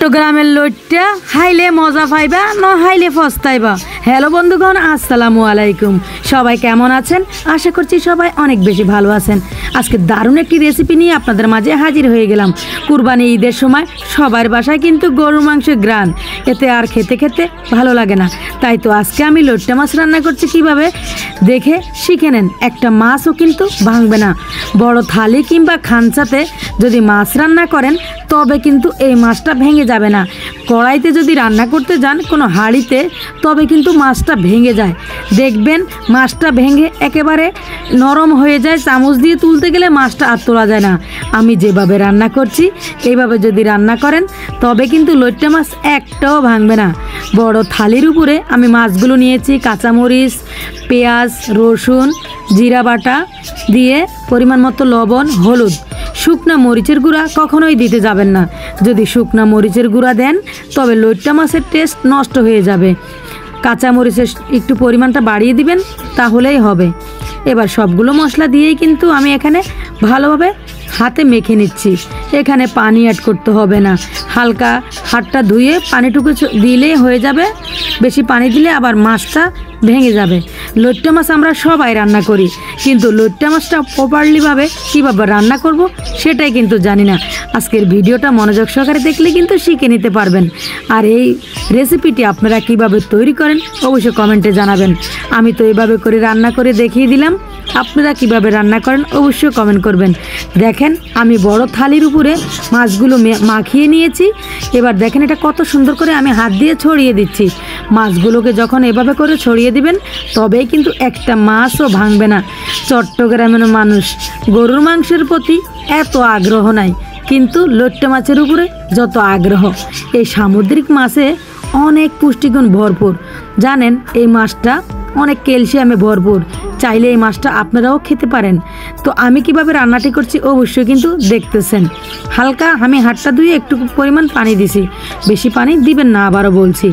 চট্টগ্রামের লইট্টা খাইলে মজা পাইবা না খাইলে পস্তাইবা। হ্যালো বন্ধুগণ, আসসালামু আলাইকুম। সবাই কেমন আছেন? আশা করছি সবাই অনেক বেশি ভালো আছেন। আজকে দারুণ একটি রেসিপি নিয়ে আপনাদের মাঝে হাজির হয়ে গেলাম। কুরবানি ঈদের সময় সবার বাসায় কিন্তু গরুর মাংসের গ্রান, এতে আর খেতে খেতে ভালো লাগে না। তাই তো আজকে আমি লইট্টা মাছ রান্না করছি কিভাবে, দেখে শিখে নেন। একটা মাছও কিন্তু ভাঙবে না। বড় থালি কিংবা খানচাতে যদি মাছ রান্না করেন তবে কিন্তু এই মাছটা ভেঙে যাবে না। কড়াইতে যদি রান্না করতে যান কোনো হাঁড়িতে, তবে কিন্তু মাছটা ভেঙে যায়। দেখবেন মাছটা ভেঙে একেবারে নরম হয়ে যায়, চামচ দিয়ে তুলতে গেলে মাছটা আর তোলা যায় না। আমি যেভাবে রান্না করছি এইভাবে যদি রান্না করেন তবে কিন্তু লইট্টা মাছ একটাও ভাঙবে না। বড় থালির উপরে আমি মাছগুলো নিয়েছি, কাঁচামরিচ, পেঁয়াজ, রসুন, জিরা বাটা দিয়ে পরিমাণ মতো লবণ, হলুদ। শুকনা মরিচের গুঁড়া কখনোই দিতে যাবেন না। যদি শুকনা মরিচের গুঁড়া দেন তবে লইট্টা মাছের টেস্ট নষ্ট হয়ে যাবে। কাঁচা মরিচের একটু পরিমাণটা বাড়িয়ে দিবেন, তাহলেই হবে। এবার সবগুলো মশলা দিয়েই কিন্তু আমি এখানে ভালোভাবে হাতে মেখে নিচ্ছি। এখানে পানি অ্যাড করতে হবে না, হালকা হাতটা ধুয়ে পানিটুকু দিলেই হয়ে যাবে। বেশি পানি দিলে আবার মাছটা ভেঙে যাবে। লইট্টা মাছ আমরা সবাই রান্না করি, কিন্তু লইট্টা মাছটা প্রপারলিভাবে কীভাবে রান্না করব সেটাই কিন্তু জানি না। আজকের ভিডিওটা মনোযোগ সহকারে দেখলে কিন্তু শিখে নিতে পারবেন। আর এই রেসিপিটি আপনারা কিভাবে তৈরি করেন অবশ্যই কমেন্টে জানাবেন। আমি তো এইভাবে করে রান্না করে দেখিয়ে দিলাম, আপনারা কিভাবে রান্না করেন অবশ্যই কমেন্ট করবেন। দেখেন আমি বড় থালির উপরে মাছগুলো মাখিয়ে নিয়েছি। এবার দেখেন এটা কত সুন্দর করে আমি হাত দিয়ে ছড়িয়ে দিচ্ছি। মাছগুলোকে যখন এভাবে করে ছড়িয়ে দিবেন তবেই কিন্তু একটা মাছও ভাঙবে না। চট্টগ্রামের মানুষ গরুর মাংসের প্রতি এত আগ্রহ নাই, কিন্তু লইট্টা মাছের উপরে যত আগ্রহ। এই সামুদ্রিক মাছে অনেক পুষ্টিগুণ ভরপুর। জানেন এই মাছটা অনেক ক্যালসিয়ামে ভরপুর। চাইলে এই মাছটা আপনারাও খেতে পারেন। তো আমি কিভাবে রান্নাটি করছি অবশ্যই কিন্তু দেখতেছেন। হালকা আমি হাতটা ধুয়ে একটু পরিমাণ পানি দিছি, বেশি পানি দিবেন না, আবারও বলছি।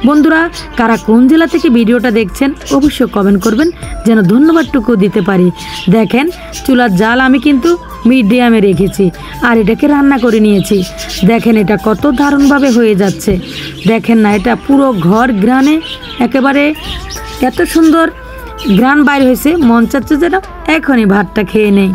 বন্ধুরা কারা কোন জেলা থেকে ভিডিওটা দেখছেন অবশ্যই কমেন্ট করবেন, যেন ধন্যবাদটুকু দিতে পারি। দেখেন চুলার জাল আমি কিন্তু মিডিয়ামে রেখেছি আর এটাকে রান্না করে নিয়েছি। দেখেন এটা কত দারুণভাবে হয়ে যাচ্ছে। দেখেন না, এটা পুরো ঘর গ্রানে একেবারে এত সুন্দর গ্রান বাইর হয়েছে, মন চাচ্ছে যেন এখনই ভাতটা খেয়ে নেই।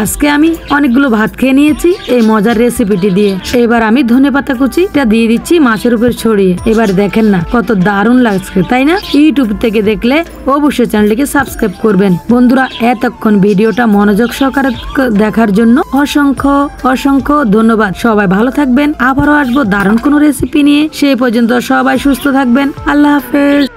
আজকে আমি অনেকগুলো ভাত খেয়ে নিয়েছি এই মজার রেসিপিটি দিয়ে। এবার আমি ধনেপাতা কুচিটা দিয়ে দিচ্ছি মাছের উপর ছড়িয়ে। এবার দেখেন না কত দারুণ লাগছে, তাই না? ইউটিউব থেকে দেখলে অবশ্যই চ্যানেলটিকে সাবস্ক্রাইব করবেন। বন্ধুরা এতক্ষণ ভিডিওটা মনোযোগ সহকারে দেখার জন্য অসংখ্য অসংখ্য ধন্যবাদ। সবাই ভালো থাকবেন, আবারও আসবো দারুণ কোনো রেসিপি নিয়ে। সেই পর্যন্ত সবাই সুস্থ থাকবেন। আল্লাহ হাফেজ।